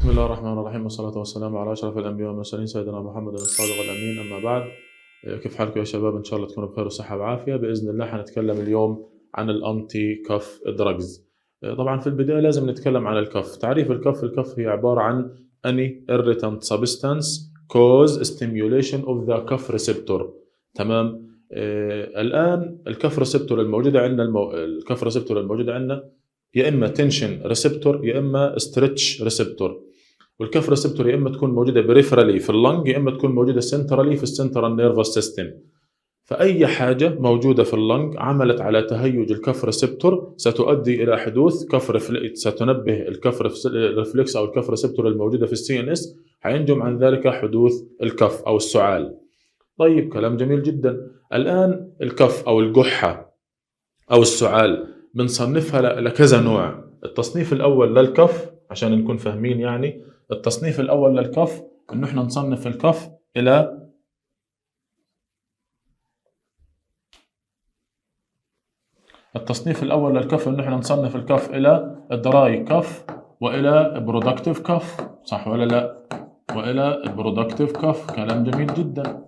بسم الله الرحمن الرحيم، والصلاة والسلام على أشرف الأنبياء والمرسلين سيدنا محمد الصادق الأمين. أما بعد، كيف حالكم يا شباب؟ إن شاء الله تكونوا بخير وصحة وعافية. بإذن الله حنتكلم اليوم عن الأنتي كف دراجز. طبعا في البداية لازم نتكلم عن الكف. تعريف الكف هي عبارة عن any irritant substance cause stimulation of the cuff receptor. تمام. الآن الكف ريسبتور الموجودة عندنا الكف ريسبتور الموجودة عندنا يا إما تنشن ريسبتور يا إما ستريتش ريسبتور. والكف ريسبتور يا اما تكون موجوده بريفرالي في اللنج يا اما تكون موجوده سنترالي في السنترال نيرفس سيستم. فاي حاجه موجوده في اللنج عملت على تهيج الكف ريسبتور ستؤدي الى حدوث كف ريفلكس، ستنبه الكف ريفلكس او الكف ريسبتور الموجوده في السي ان اس، حينجم عن ذلك حدوث الكف او السعال. طيب، كلام جميل جدا. الان الكف او الجحه او السعال بنصنفها لكذا نوع. التصنيف الاول للكف عشان نكون فاهمين، يعني التصنيف الأول للكف إنه إحنا نصنف الكف إلى الدراي كف وإلى برودكتيف كف، صح ولا لا؟ وإلى البرودكتيف كف. كلام جميل جدا.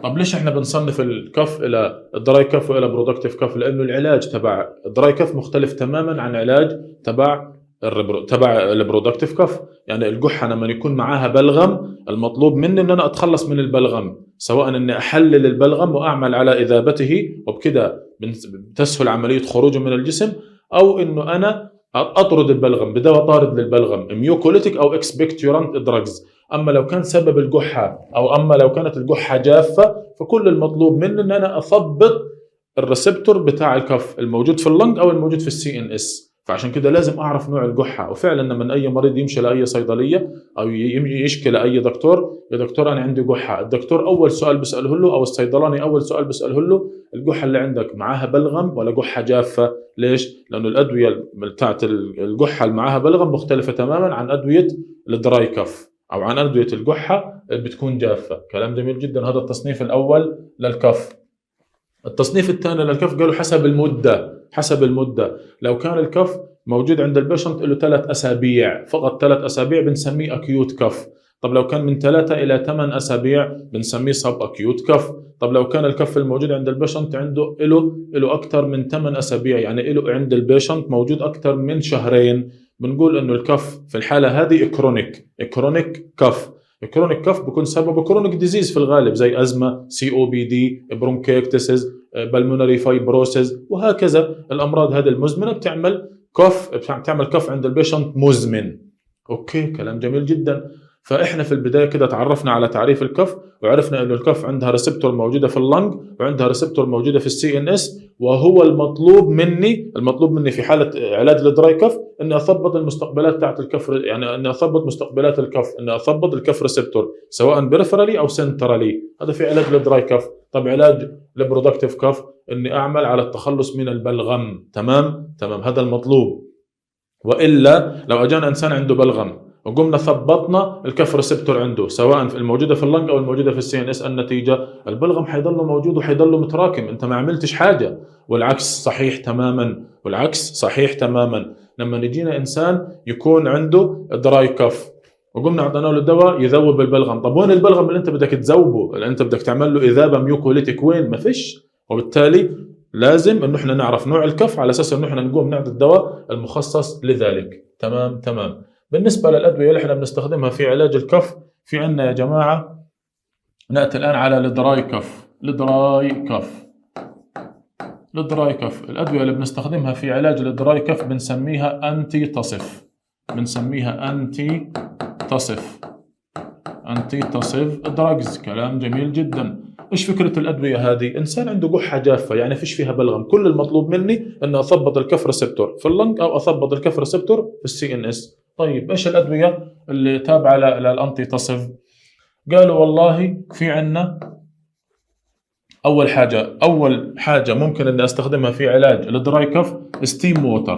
طب ليش إحنا بنصنف الكف إلى الدراي كف وإلى برودكتيف كف؟ لأنه العلاج تبع الدراي كف مختلف تماما عن علاج تبع البرودكتيف كف. يعني الجحة لما يكون معاها بلغم المطلوب مني ان انا اتخلص من البلغم، سواء اني احلل البلغم واعمل على اذابته وبكده بتسهل عملية خروجه من الجسم، او انه انا اطرد البلغم بدواء طارد للبلغم ميوكوليتيك او اكسبكتورانت دراجز. اما لو كان سبب الجحة اما لو كانت الجحة جافة فكل المطلوب مني ان انا اثبط الريسبتور بتاع الكف الموجود في اللنج او الموجود في السي ان اس. فعشان كده لازم اعرف نوع الجحه. وفعلا لما اي مريض يمشي لاي صيدليه او يشكي لاي دكتور، يا دكتور انا عندي جحه، الدكتور اول سؤال بيساله له او الصيدلاني اول سؤال بيساله له الجحه اللي عندك معاها بلغم ولا جحه جافه؟ ليش؟ لانه الادويه بتاعت الجحه اللي معاها بلغم مختلفه تماما عن ادويه الدراي كف او عن ادويه الجحه اللي بتكون جافه. كلام جميل جدا. هذا التصنيف الاول للكف. التصنيف الثاني للكف قالوا حسب المدة. لو كان الكف موجود عند البيشنت له 3 أسابيع، فقط 3 أسابيع، بنسميه أكيوت كف. طب لو كان من 3 إلى 8 أسابيع بنسميه سب أكيوت كف. طب لو كان الكف الموجود عند البيشنت عنده له أكثر من 8 أسابيع، يعني له عند البيشنت موجود أكثر من شهرين، بنقول إنه الكف في الحالة هذه كرونيك كف. الكرونيك كف بيكون سببه كرونيك ديزيز في الغالب زي أزمة، COPD، برونكيكتسز، بالمونري فايبروسيس، وهكذا. الأمراض هذه المزمنة بتعمل كف عند البيشنت مزمن. أوكي، كلام جميل جدا. فإحنا في البداية كده تعرفنا على تعريف الكف، وعرفنا إنه الكف عندها ريسبتور موجودة في اللنج وعندها ريسبتور موجودة في السي ان اس. وهو المطلوب مني في حالة علاج الدراي كف إني أثبط المستقبلات تاعت الكف، يعني إني أثبط مستقبلات الكف، إني أثبط الكف ريسبتور سواء بريفرالي أو سنترالي. هذا في علاج الدراي كف. طب علاج البرودكتيف كف إني أعمل على التخلص من البلغم. تمام، هذا المطلوب. وإلا لو أجانا إنسان عنده بلغم وقمنا ثبطنا الكف ريسبتور عنده سواء في الموجودة في اللنج أو الموجودة في السي ان اس، النتيجة البلغم حيضله موجود وحيضله متراكم، أنت ما عملتش حاجة. والعكس صحيح تماما. لما نجينا إنسان يكون عنده دراي كف وقمنا عطينا له دواء يذوب البلغم، طب وين البلغم اللي أنت بدك تذوبه، اللي أنت بدك تعمل له إذابة ميوكوليتيك؟ وين؟ ما فيش. وبالتالي لازم انه احنا نعرف نوع الكف على اساس انه احنا نقوم نعطي الدواء المخصص لذلك. تمام. بالنسبه للادويه اللي احنا بنستخدمها في علاج الكف، في عندنا يا جماعه، ناتي الان على الدراي كف. الادويه اللي بنستخدمها في علاج الدراي كف بنسميها انتي تصف دراجز. كلام جميل جدا. ايش فكره الادويه هذه؟ انسان عنده جحه جافه يعني فيش فيها بلغم، كل المطلوب مني ان اثبط الكف ريسبتور في اللنج او اثبط الكف ريسبتور في السي ان اس. طيب ايش الادويه اللي تابعه للانتي تصف؟ قالوا والله في عندنا اول حاجه ممكن اني استخدمها في علاج الدراي كف ستيم ووتر.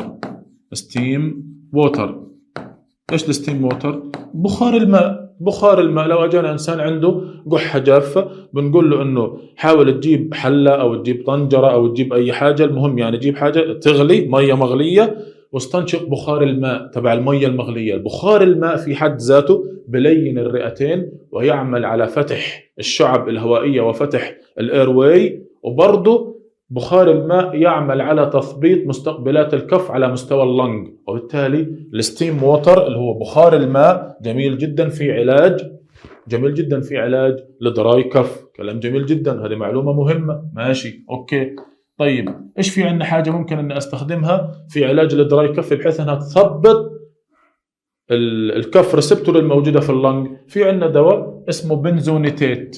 ايش الستيم ووتر؟ بخار الماء. لو اجانا انسان عنده جحه جافه بنقول له انه حاول تجيب حله او تجيب طنجره او تجيب اي حاجه، المهم يعني تجيب حاجه تغلي ميه مغليه واستنشق بخار الماء تبع المية المغلية. بخار الماء في حد ذاته بلين الرئتين ويعمل على فتح الشعب الهوائية وفتح الايرواي، وبرضه بخار الماء يعمل على تثبيط مستقبلات الكف على مستوى اللنج. وبالتالي الستيم ووتر اللي هو بخار الماء جميل جدا في علاج لدراي كف. كلام جميل جدا، هذه معلومة مهمة. ماشي اوكي. طيب ايش في عندنا حاجة ممكن اني استخدمها في علاج الدراي كف بحيث انها تثبط الكف ريسبتور الموجودة في اللنج؟ في عندنا دواء اسمه بنزونيتات.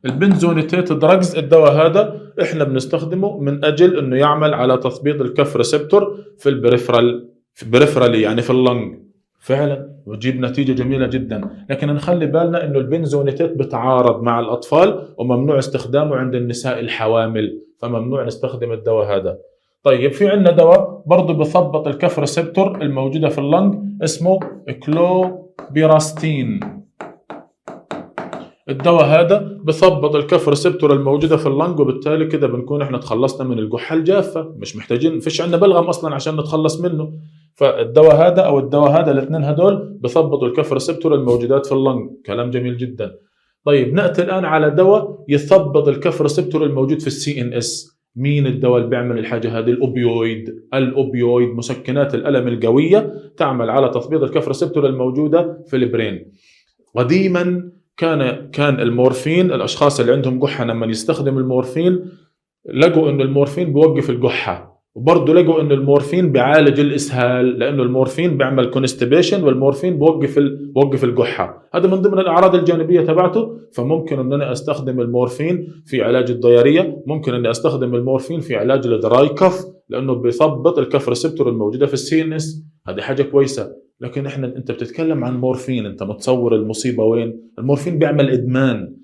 البنزونيتات دراجز. الدواء هذا احنا بنستخدمه من اجل انه يعمل على تثبيط الكف ريسبتور في البريفرال يعني في اللنج فعلا، وتجيب نتيجة جميلة جدا. لكن نخلي بالنا انه البنزونيتات بتعارض مع الاطفال وممنوع استخدامه عند النساء الحوامل، فممنوع نستخدم الدواء هذا. طيب في عندنا دواء برضه بثبط الكف ريسبتور الموجودة في اللنج اسمه كلوبيراستين. الدواء هذا بثبط الكف ريسبتور الموجودة في اللنج، وبالتالي كده بنكون احنا تخلصنا من الجحة الجافة، مش محتاجين، فيش عندنا بلغم اصلا عشان نتخلص منه. فالدواء هذا الاثنين هدول بثبطوا الكف ريسبتور الموجودات في اللنج. كلام جميل جدا. طيب نأتي الآن على دواء يثبط الكف ريسبتور الموجود في السي ان اس. مين الدواء اللي بيعمل الحاجة هذه؟ الأوبيويد، مسكنات الألم القوية تعمل على تثبيط الكف ريسبتور الموجودة في البرين. قديما كان المورفين، الأشخاص اللي عندهم قحة لما يستخدم المورفين لقوا إنه المورفين بيوقف القحة، وبرضه لقوا إنه المورفين بيعالج الإسهال، لأنه المورفين بيعمل كونستيبيشن والمورفين بيوقف القحة. هذا من ضمن الأعراض الجانبية تبعته. فممكن إن أنا أستخدم المورفين في علاج الضيارية، ممكن إني أستخدم المورفين في علاج الدراي كف لأنه بيثبط الكف ريسبتور الموجودة في السي ان اس. هذه حاجة كويسة. لكن انت بتتكلم عن مورفين، انت متصور المصيبة وين؟ المورفين بيعمل ادمان.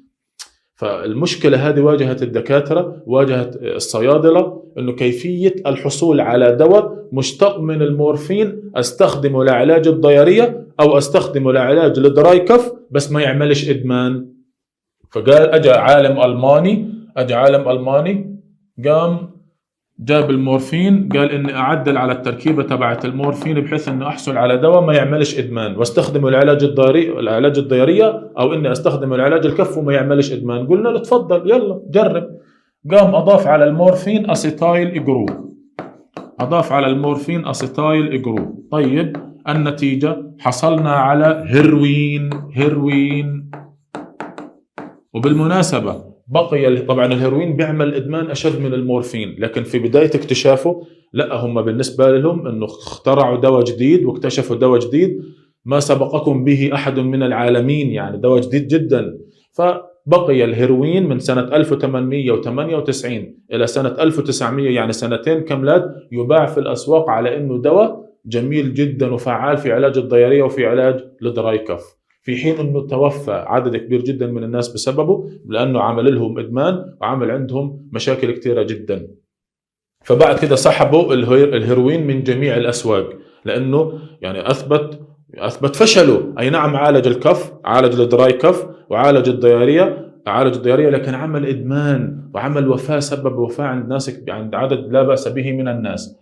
فالمشكلة هذه واجهت الدكاترة، واجهت الصيادلة، انه كيفية الحصول على دواء مشتق من المورفين استخدمه لعلاج الضيارية او استخدمه لعلاج الدراي كف بس ما يعملش ادمان. فقال اجى عالم الماني قام جاب المورفين، قال اني اعدل على التركيبه تبعت المورفين بحيث اني احصل على دواء ما يعملش ادمان واستخدمه العلاج الضياريه، او اني استخدمه العلاج الكف وما يعملش ادمان. قلنا له تفضل يلا جرب. قام اضاف على المورفين اسيتايل اجروب. طيب النتيجه حصلنا على هيروين. وبالمناسبه بقي طبعا الهيروين بيعمل ادمان اشد من المورفين، لكن في بدايه اكتشافه لا، هم بالنسبه لهم انه اخترعوا دواء جديد واكتشفوا دواء جديد ما سبقكم به احد من العالمين، يعني دواء جديد جدا. فبقي الهيروين من سنه 1898 الى سنه 1900، يعني سنتين كاملات، يباع في الاسواق على انه دواء جميل جدا وفعال في علاج الضياريه وفي علاج الدراي كف، في حين انه توفى عدد كبير جدا من الناس بسببه، لانه عمل لهم ادمان وعمل عندهم مشاكل كثيره جدا. فبعد كده سحبوا الهيروين من جميع الاسواق، لانه يعني اثبت فشله. اي نعم عالج الكف، عالج الدراي كف، وعالج الضياريه، لكن عمل ادمان وعمل وفاه، سبب وفاه عند ناس، عند عدد لا باس به من الناس.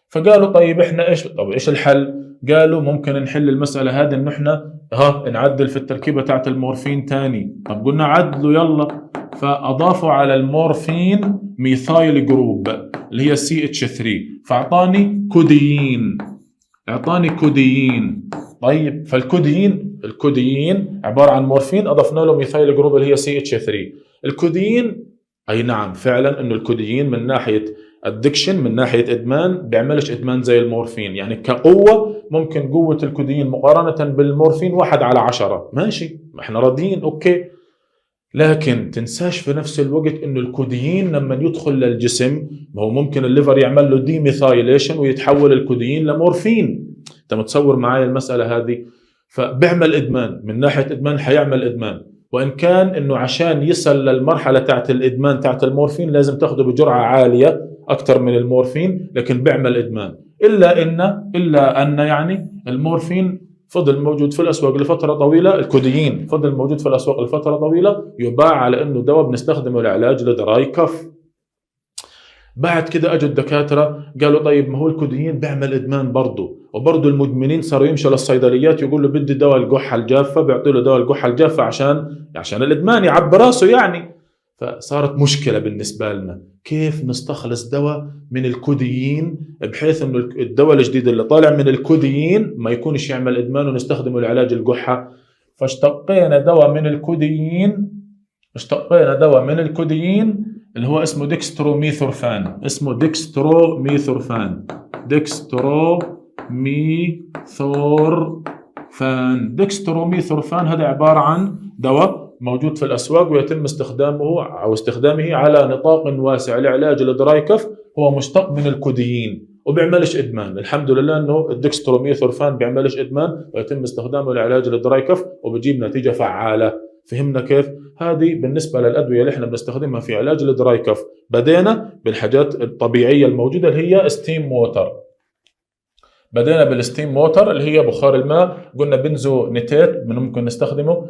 فقالوا طيب احنا ايش الحل؟ قالوا ممكن نحل المسألة هذه انه احنا نعدل في التركيبة تاعت المورفين تاني. طب قلنا عدلوا يلا. فاضافوا على المورفين ميثايل جروب اللي هي CH3، فاعطاني كوديين. طيب فالكوديين عبارة عن مورفين اضفنا له ميثايل جروب اللي هي CH3. الكوديين اي نعم فعلا انه الكوديين من ناحية الدكشن، من ناحية إدمان، بيعملش إدمان زي المورفين. يعني كقوة ممكن قوة الكوديين مقارنة بالمورفين 1/10، ماشي، احنا راضيين اوكي. لكن تنساش في نفس الوقت انه الكوديين لما يدخل للجسم، ما هو ممكن الليفر يعمل له ديميثايليشن ويتحول الكوديين لمورفين. انت متصور معايا المسألة هذه؟ فبيعمل إدمان، من ناحية إدمان حيعمل إدمان، وإن كان إنه عشان يصل للمرحلة تاعت الإدمان تاعت المورفين لازم تاخده بجرعة عالية أكثر من المورفين، لكن بيعمل إدمان. إلا أن يعني المورفين فضل موجود في الأسواق لفترة طويلة، الكوديين فضل موجود في الأسواق لفترة طويلة، يباع على إنه دواء بنستخدمه لعلاج الدراي كف. بعد كده اجوا الدكاتره قالوا طيب ما هو الكوديين بيعمل ادمان برضه، وبرضه المدمنين صاروا يمشوا للصيدليات يقول له بدي دواء الكحه الجافه، بيعطوا له دواء الكحه الجافه عشان الادمان يعبي راسه يعني. فصارت مشكله بالنسبه لنا، كيف نستخلص دواء من الكوديين بحيث انه الدواء الجديد اللي طالع من الكوديين ما يكونش يعمل ادمان ونستخدمه لعلاج الكحه. فاشتقينا دواء من الكوديين، اللي هو اسمه ديكستروميثورفان. ديكستروميثورفان هذا عبارة عن دواء موجود في الأسواق ويتم استخدامه على نطاق واسع لعلاج الدراي كف. هو مشتق من الكوديين وبيعملش إدمان. الحمد لله أنه الديكستروميثورفان بيعملش إدمان ويتم استخدامه لعلاج الدراي كف وبجيب نتيجة فعالة. فهمنا كيف؟ هذه بالنسبة للأدوية اللي احنا بنستخدمها في علاج الدراي كف. بدينا بالحاجات الطبيعية الموجودة اللي هي ستيم ووتر. بدينا بالستيم ووتر اللي هي بخار الماء. قلنا بنزو نتات ممكن نستخدمه،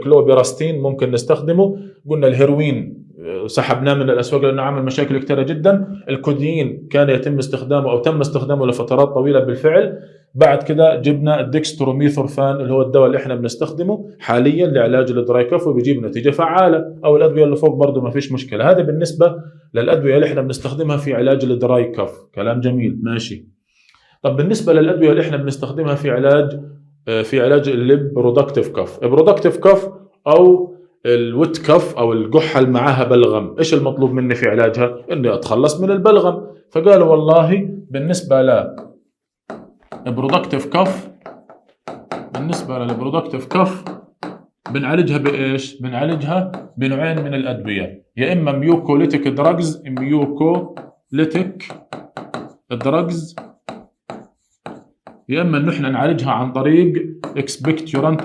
كلوبيراستين ممكن نستخدمه. قلنا الهيروين سحبناه من الأسواق لأنه عمل مشاكل كثيرة جدا. الكوديين كان يتم استخدامه أو تم استخدامه لفترات طويلة بالفعل. بعد كده جبنا الديكستروميثورفان اللي هو الدواء اللي احنا بنستخدمه حاليا لعلاج الدراي كف وبيجيب نتيجة فعالة، أو الأدوية اللي فوق برضه ما فيش مشكلة. هذا بالنسبة للأدوية اللي احنا بنستخدمها في علاج الدراي كف. كلام جميل ماشي. طب بالنسبة للأدوية اللي احنا بنستخدمها في علاج اللب برودكتيف كف. برودكتيف كف أو الوت كف أو الكحة اللي معاها بلغم، إيش المطلوب مني في علاجها؟ إني أتخلص من البلغم. فقالوا والله بالنسبة للبرودكتيف كف بنعالجها بإيش؟ بنعالجها بنوعين من الأدوية، يا إما ميوكوليتيك دراجز، يا اما انه احنا نعالجها عن طريق اكسبكتورانت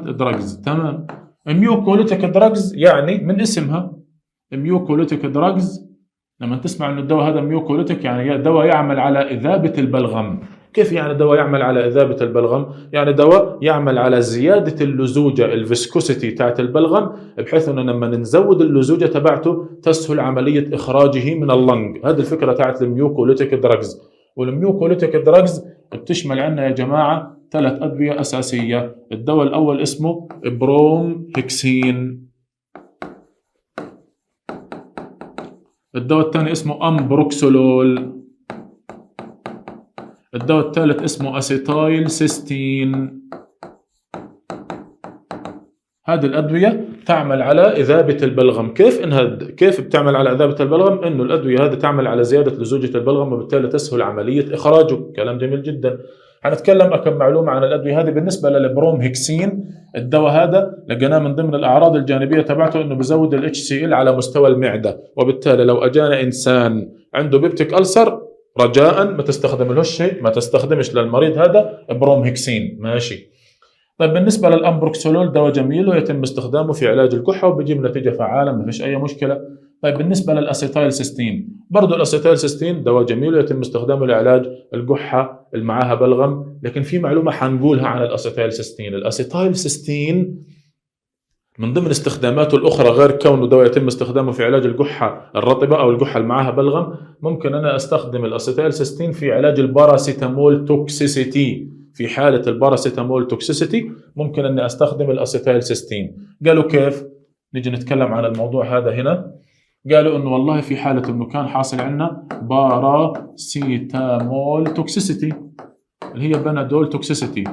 دراجز، تمام. ميوكوليتيك دراجز يعني من اسمها ميوكوليتيك دراجز، لما تسمع ان الدواء هذا ميوكوليتيك يعني دواء يعمل على اذابه البلغم. كيف يعني دواء يعمل على اذابه البلغم؟ يعني دواء يعمل على زياده اللزوجه، الفيسكوسيتي تاعت البلغم، بحيث انه لما نزود اللزوجه تبعته تسهل عمليه اخراجه من اللنج. هذه الفكره تاعت الميوكوليتيك دراجز. والميوكوليتيك دراجز بتشمل عندنا يا جماعه 3 ادويه اساسيه. الدواء الاول اسمه برومهكسين، الدواء الثاني اسمه امبروكسولول، الدواء الثالث اسمه اسيتايل سيستين. هذه الأدوية تعمل على إذابة البلغم. كيف بتعمل على إذابة البلغم؟ إنه الأدوية هذه تعمل على زيادة لزوجة البلغم وبالتالي تسهل عملية إخراجه. كلام جميل جدا. هنتكلم كم معلومة عن الأدوية هذه. بالنسبة للبرومهكسين، الدواء هذا لقيناه من ضمن الأعراض الجانبية تبعته إنه بزود ال HCl على مستوى المعدة، وبالتالي لو أجانا إنسان عنده بيبتيك ألسر رجاء ما تستخدملهوش شيء، ما تستخدمش للمريض هذا برومهكسين. ماشي. طيب بالنسبة للأمبروكسولول دواء جميل ويتم استخدامه في علاج الكحة وبيجيب نتيجة فعالة، ما فيش أي مشكلة. طيب بالنسبة للأسيتايل سيستين، برضو الأسيتايل سيستين دواء جميل ويتم استخدامه لعلاج الكحة اللي معاها بلغم. لكن في معلومة حنقولها عن الأسيتايل سيستين. الأسيتايل سيستين من ضمن استخداماته الأخرى غير كونه دواء يتم استخدامه في علاج الكحة الرطبة أو الكحة اللي معاها بلغم، ممكن أنا أستخدم الأسيتايل سيستين في علاج الباراسيتامول توكسيسيتي. في حالة الباراسيتامول توكسيسيتي ممكن أني أستخدم الأسيتايل سيستين. قالوا كيف؟ نيجي نتكلم عن الموضوع هذا هنا. قالوا أنه والله في حالة أنه كان حاصل عندنا باراسيتامول توكسيسيتي اللي هي بنادول توكسيسيتي،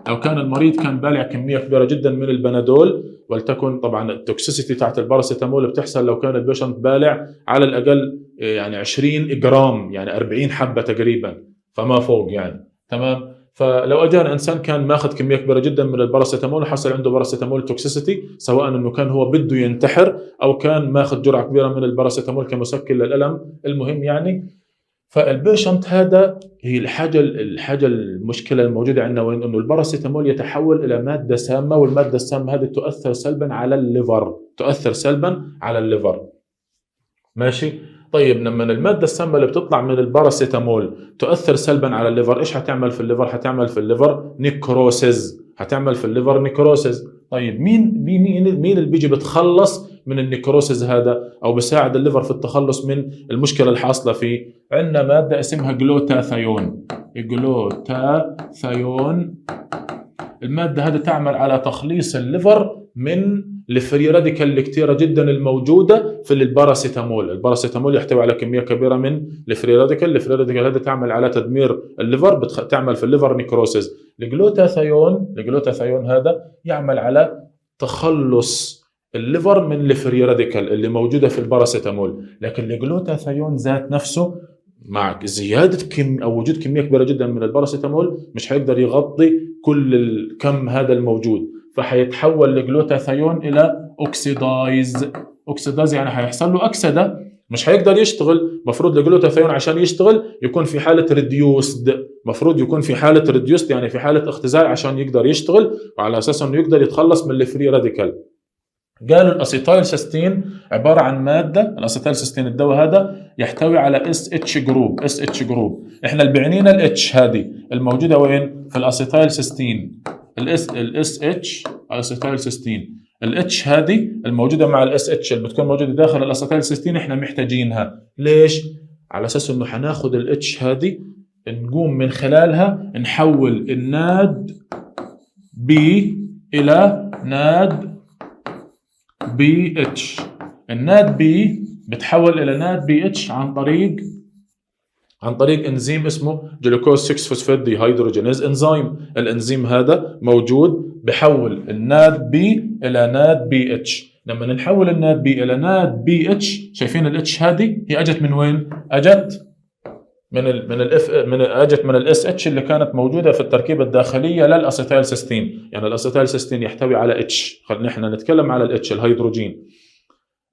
لو كان المريض كان بالع كمية كبيرة جدا من البنادول، ولتكن طبعا التوكسيسيتي تحت الباراسيتامول بتحصل لو كان البيشنت بالع على الأقل يعني 20 جرام، يعني 40 حبة تقريبا فما فوق يعني، تمام. فلو اجانا انسان كان ماخذ كميه كبيره جدا من الباراسيتامول وحصل عنده باراسيتامول توكسيسيتي، سواء انه كان هو بده ينتحر او كان ماخذ جرعه كبيره من الباراسيتامول كمسكن للالم، المهم يعني. فالبيشنت هذا هي الحاجه المشكله الموجوده عندنا وين؟ انه الباراسيتامول يتحول الى ماده سامه، والماده السامه هذه تؤثر سلبا على الليفر. ماشي. طيب لما المادة السامة اللي بتطلع من الباراسيتامول تؤثر سلبا على الليفر، ايش حتعمل في الليفر؟ حتعمل في الليفر نيكروسيز، هتعمل في الليفر نيكروسيس. طيب مين اللي بيجي بتخلص من النيكروسيس هذا او بيساعد الليفر في التخلص من المشكله الحاصله فيه؟ عندنا ماده اسمها جلوتاثيون. جلوتاثيون، الماده هذه تعمل على تخليص الليفر من الفري راديكال اللي كثيره جدا الموجوده في الباراسيتامول. الباراسيتامول يحتوي على كميه كبيره من الفري راديكال. الفري راديكال هذه تعمل على تدمير الليفر، تعمل في الليفر نيكروسيس. الجلوتاثيون هذا يعمل على تخلص الليفر من الفري راديكال اللي موجوده في الباراسيتامول. لكن الجلوتاثيون ذات نفسه مع زياده او وجود كميه كبيره جدا من الباراسيتامول مش هيقدر يغطي كل الكم هذا الموجود، فحيتحول الجلوتاثيون الى اوكسيدايز يعني هيحصل له اكسده، مش هيقدر يشتغل. مفروض الجلوتاثيون عشان يشتغل يكون في حاله ريديوسد، مفروض يكون في حاله ريديوسد يعني في حاله اختزال عشان يقدر يشتغل، وعلى اساس انه يقدر يتخلص من الفري راديكال. قالوا الاسيتايل سيستين عباره عن ماده، الاسيتايل سيستين الدواء هذا يحتوي على اس اتش جروب. احنا اللي بعنينا الاتش هذه الموجوده وين؟ في الاسيتايل سيستين. الاس اتش اسيتايل سيستين، الاتش هذه الموجوده مع الاس اتش اللي بتكون موجوده داخل الاسيتايل سيستين احنا محتاجينها. ليش؟ على اساس انه حناخذ الاتش هذه نقوم من خلالها نحول الناد بي الى ناد بي اتش. الناد بي بتحول الى ناد بي اتش عن طريق انزيم اسمه جلوكوز 6 فوسفات دي هيدروجينيز انزيم. الانزيم هذا موجود بحول الناد بي الى ناد بي اتش. لما نحول الناد بي الى ناد بي اتش، شايفين الاتش هذه هي اجت من وين؟ اجت من الاس اتش اللي كانت موجوده في التركيبه الداخليه للاسيتايل سيستين. يعني الاسيتايل سيستين يحتوي على اتش، خلينا احنا نتكلم على الاتش الهيدروجين.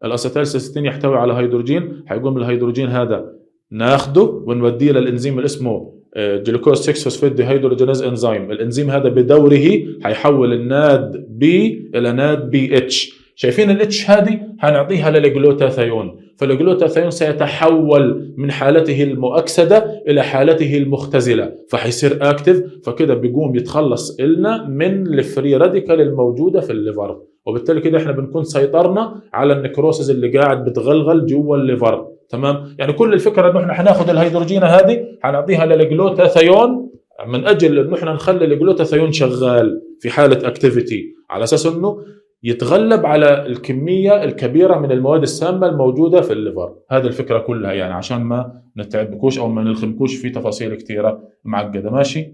الاسيتايل سيستين يحتوي على هيدروجين، حيقوم الهيدروجين هذا ناخده ونوديه للانزيم اللي اسمه جلوكوز 6 فوسفات دي هيدروجينيز انزيم. الانزيم هذا بدوره حيحول الناد بي الى ناد بي اتش. شايفين الاتش هذه هنعطيها للجلوتاثيون، فالجلوتاثيون سيتحول من حالته المؤكسده الى حالته المختزله، فحيصير اكتف، فكده بيقوم يتخلص لنا من الفري راديكال الموجوده في الليفر، وبالتالي كده احنا بنكون سيطرنا على النكروسيس اللي قاعد بتغلغل جوا الليفر. تمام؟ يعني كل الفكره انه احنا حناخذ الهيدروجين هذه حنعطيها للجلوتاثيون من اجل انه احنا نخلي الجلوتاثيون شغال في حاله اكتيفيتي، على اساس انه يتغلب على الكميه الكبيره من المواد السامه الموجوده في الليفر. هذه الفكره كلها، يعني عشان ما نتعبكوش او ما نلخمكوش في تفاصيل كثيره معقده. ماشي؟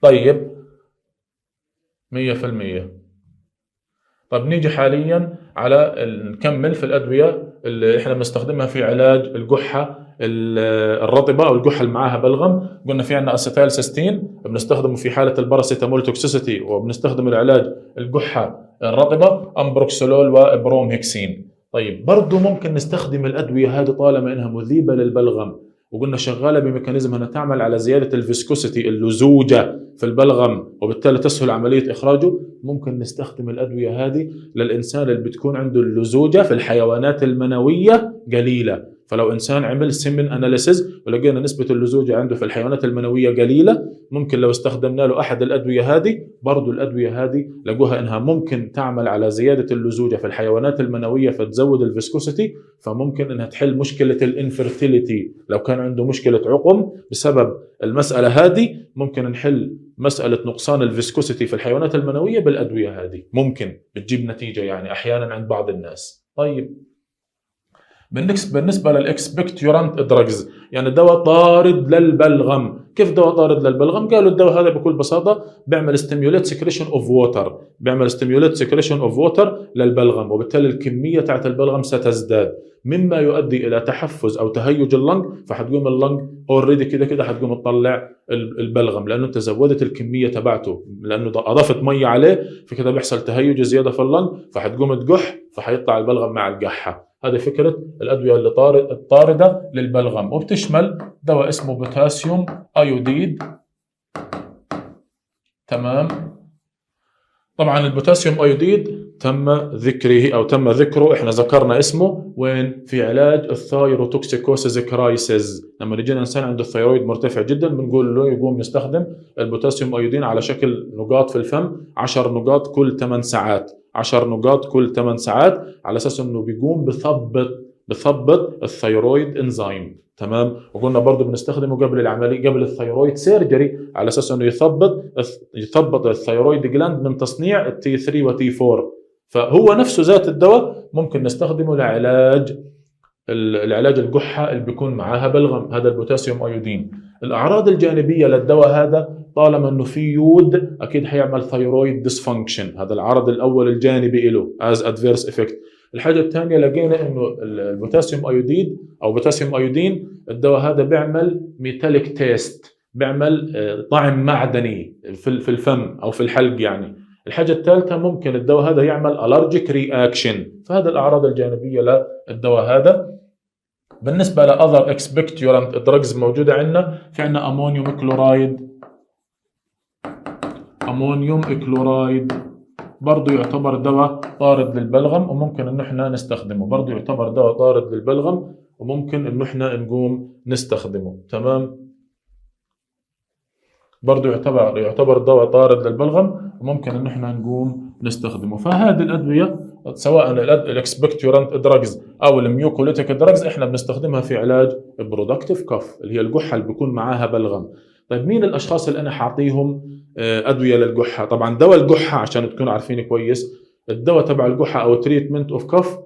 طيب 100%. طب نيجي حاليا على نكمل في الادويه اللي احنا بنستخدمها في علاج القحه الرطبه او القحه اللي معاها بلغم. قلنا في عندنا اسيتايل سيستين بنستخدمه في حاله الباراسيتامول توكسيسيتي، وبنستخدم العلاج القحه الرطبه امبروكسولول وبرومهكسين. طيب برضه ممكن نستخدم الادويه هذه طالما انها مذيبه للبلغم، وقلنا شغاله بميكانيزم انها تعمل على زياده الفيسكوسيتي اللزوجه في البلغم، وبالتالي تسهل عمليه اخراجه. ممكن نستخدم الادويه هذه للانسان اللي بتكون عنده اللزوجه في الحيوانات المنويه قليله. فلو انسان عمل سيمن اناليسيز ولقينا نسبه اللزوجه عنده في الحيوانات المنويه قليله، ممكن لو استخدمنا له احد الادويه هذه، برضو الادويه هذه لقوها انها ممكن تعمل على زياده اللزوجه في الحيوانات المنويه فتزود الفيسكوسيتي، فممكن انها تحل مشكله الانفرتيليتي. لو كان عنده مشكله عقم بسبب المساله هذه، ممكن نحل مساله نقصان الفيسكوسيتي في الحيوانات المنويه بالادويه هذه، ممكن بتجيب نتيجه يعني احيانا عند بعض الناس. طيب بالنسبه للاكسبكتورانت دراجز، يعني دواء طارد للبلغم. كيف دواء طارد للبلغم؟ قالوا الدواء هذا بكل بساطه بيعمل ستيميوليت سكريشن اوف ووتر، بيعمل ستيميوليت سكريشن اوف ووتر للبلغم، وبالتالي الكميه تاعت البلغم ستزداد، مما يؤدي الى تحفز او تهيج اللنج، فحتقوم اللنج اوريدي كده حتقوم تطلع البلغم، لانه انت زودت الكميه تبعته، لانه اضفت ميه عليه، فكده بيحصل تهيج زياده في اللنج، فحتقوم تقح، فحيطلع البلغم مع القحه. هذه فكرة الأدوية الطاردة للبلغم، وبتشمل دواء اسمه بوتاسيوم أيوديد. تمام؟ طبعا البوتاسيوم أيوديد تم ذكره أو تم ذكره، إحنا ذكرنا اسمه وين؟ في علاج الثايروتوكسيكوسيس كرايسيس. لما يجينا إنسان عنده الثيرويد مرتفع جدا بنقول له يقوم يستخدم البوتاسيوم أيودين على شكل نقاط في الفم، 10 نقاط كل 8 ساعات، 10 نقاط كل 8 ساعات، على أساس إنه بيقوم بثبط الثيرويد إنزيم. تمام. وقلنا برضه بنستخدمه قبل العملية، قبل الثيرويد سيرجري، على أساس إنه يثبط الثيرويد جلاند من تصنيع التي 3 وتي 4. فهو نفسه ذات الدواء ممكن نستخدمه لعلاج العلاج القحة اللي بيكون معاها بلغم، هذا البوتاسيوم أيودين. الأعراض الجانبية للدواء هذا طالما إنه في يود أكيد حيعمل ثيرويد ديسفانكشن، هذا العرض الأول الجانبي له as adverse effect. الحاجة الثانية لقينا إنه البوتاسيوم أيوديد أو بوتاسيوم أيودين الدواء هذا بيعمل ميتاليك تيست، بيعمل طعم معدني في الفم أو في الحلق يعني. الحاجة الثالثة ممكن الدواء هذا يعمل allergic reaction. فهذا الأعراض الجانبية للدواء هذا. بالنسبة لأذر expectorant drugs موجودة عندنا، في عندنا أمونيوم كلورايد برضو يعتبر دواء طارد للبلغم وممكن إنه إحنا نستخدمه، برضو يعتبر دواء طارد للبلغم وممكن إنه إحنا نقوم نستخدمه. تمام. برضو يعتبر دواء طارد للبلغم وممكن إنه إحنا نقوم نستخدمه. فهذه الأدوية سواء الاكسبكتورانت دراجز او الميوكوليتيك دراجز احنا بنستخدمها في علاج البرودكتيف كف اللي هي القحه اللي بيكون معاها بلغم. طيب مين الاشخاص اللي انا حاعطيهم ادويه للقحه؟ طبعا دواء القحه عشان تكونوا عارفين كويس، الدواء تبع القحه او تريتمنت اوف كف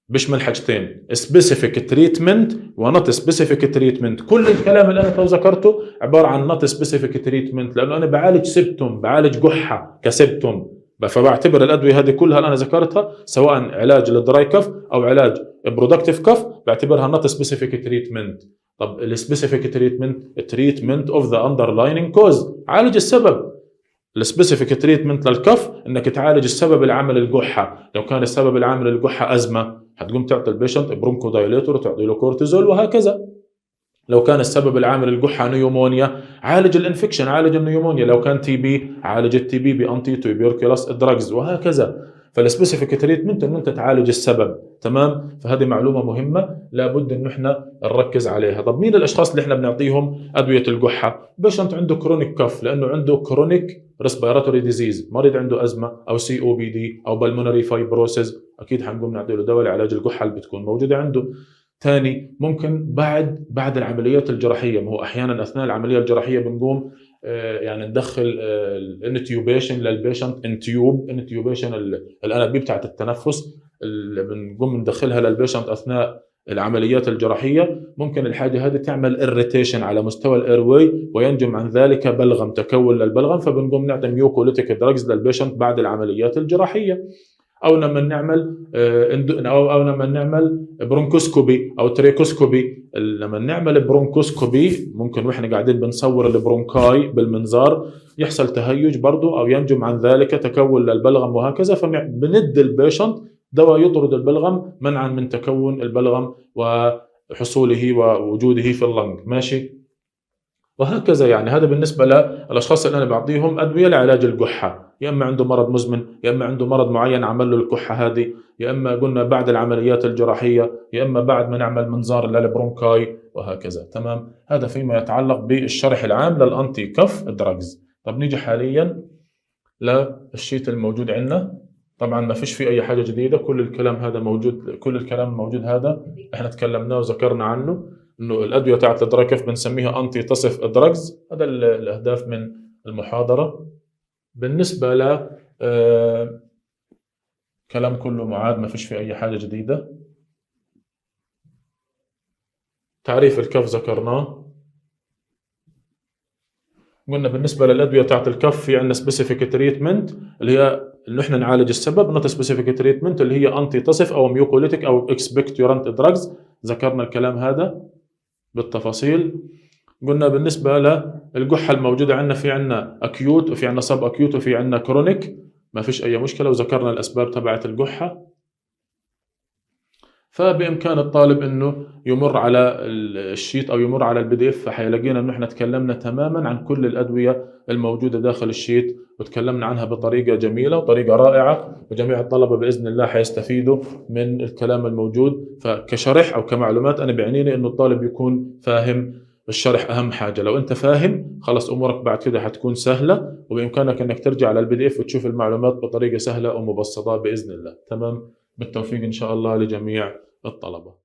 بيشمل حاجتين، سبيسيفيك تريتمنت ونوت سبيسيفيك تريتمنت. كل الكلام اللي انا ذكرته عباره عن نوت سبيسيفيك تريتمنت، لانه انا بعالج سيبتوم، بعالج قحه كسيبتوم، فبعتبر الادويه هذه كلها اللي انا ذكرتها سواء علاج للدراي كف او علاج برودكتيف كف بعتبرها نوت سبيسيفيك تريتمنت. طب السبيسيفيك تريتمنت اوف ذا اندرلايننج كوز، عالج السبب. السبيسيفيك تريتمنت للكف انك تعالج السبب العامل القحه. لو كان السبب العامل القحه ازمه هتقوم تعطي البيشنت برونكو دايليتور وتعطي له كورتيزول وهكذا. لو كان السبب العامل القحة نيومونيا عالج الانفكشن، عالج النيومونيا. لو كان تي بي عالج التي بي بانتي توبركلوس دراجز وهكذا. فالسبيسيفيك تريتمنت انه انت تعالج السبب. تمام. فهذه معلومة مهمة لابد انه احنا نركز عليها. طب مين الاشخاص اللي احنا بنعطيهم ادوية القحة؟ بيشنت عنده كرونيك كف لانه عنده كرونيك ريسبيراتوري ديزيز، مريض عنده ازمة او سي او بي دي او بالمونري فايبروسيس، اكيد حنقوم نعطي له دواء لعلاج القحة اللي بتكون موجودة عنده. ثاني ممكن بعد العمليات الجراحيه، ما هو احيانا اثناء العمليه الجراحيه بنقوم يعني ندخل الانتيوبيشن للبيشنت، انتيوبيشن الانابيب بتاعت التنفس اللي بنقوم ندخلها للبيشنت اثناء العمليات الجراحيه. ممكن الحاجه هذه تعمل اريتيشن على مستوى الايرواي وينجم عن ذلك بلغم، تكون للبلغم، فبنقوم نعطي ميوكوليتيك دراجز للبيشنت بعد العمليات الجراحيه. او لما نعمل برونكوسكوبي او تريكوسكوبي. لما نعمل برونكوسكوبي ممكن واحنا قاعدين بنصور البرونكاي بالمنظار يحصل تهيج برضو او ينجم عن ذلك تكون للبلغم وهكذا، فبند البيشنت دواء يطرد البلغم منعا من تكون البلغم وحصوله ووجوده في اللنج. ماشي. وهكذا. يعني هذا بالنسبة للأشخاص اللي أنا بعطيهم أدوية لعلاج القحة، يا إما عنده مرض مزمن، يا إما عنده مرض معين عمل له القحة هذه، يا إما قلنا بعد العمليات الجراحية، يا إما بعد ما نعمل منظار للبرونكاي وهكذا. تمام. هذا فيما يتعلق بالشرح العام للأنتي كف دراجز. طب نيجي حاليا للشيت الموجود عندنا. طبعا ما فيش فيه أي حاجة جديدة، كل الكلام هذا موجود، كل الكلام الموجود هذا إحنا تكلمناه وذكرنا عنه، انه الادويه تاعت الدراي كف بنسميها انتي تصف دراجز. هذا الاهداف من المحاضره. بالنسبه ل كلام كله معاد، ما فيش فيه اي حاجه جديده. تعريف الكف ذكرناه. قلنا بالنسبه للادويه تاعت الكف في عندنا سبيسيفيك تريتمنت اللي هي انه احنا نعالج السبب، نوت سبيسيفيك تريتمنت اللي هي انتي تصف او ميوكوليتيك او اكسبكتورانت دراجز. ذكرنا الكلام هذا بالتفاصيل. قلنا بالنسبة للقحة الموجودة عندنا في عندنا أكيوت وفي عندنا سب أكيوت وفي عندنا كرونيك، ما فيش أي مشكلة، وذكرنا الأسباب تبعت القحة. فبإمكان الطالب إنه يمر على الشيت أو يمر على الPDF، فحيلاقينا إنه إحنا تكلمنا تماماً عن كل الأدوية الموجودة داخل الشيت، وتكلمنا عنها بطريقة جميلة وطريقة رائعة، وجميع الطلبة بإذن الله حيستفيدوا من الكلام الموجود. فكشرح أو كمعلومات أنا بعنيني إنه الطالب يكون فاهم الشرح. أهم حاجة لو أنت فاهم خلص أمورك بعد كده حتكون سهلة، وبإمكانك إنك ترجع على الPDF وتشوف المعلومات بطريقة سهلة ومبسطة بإذن الله. تمام، بالتوفيق إن شاء الله لجميع الطلبة.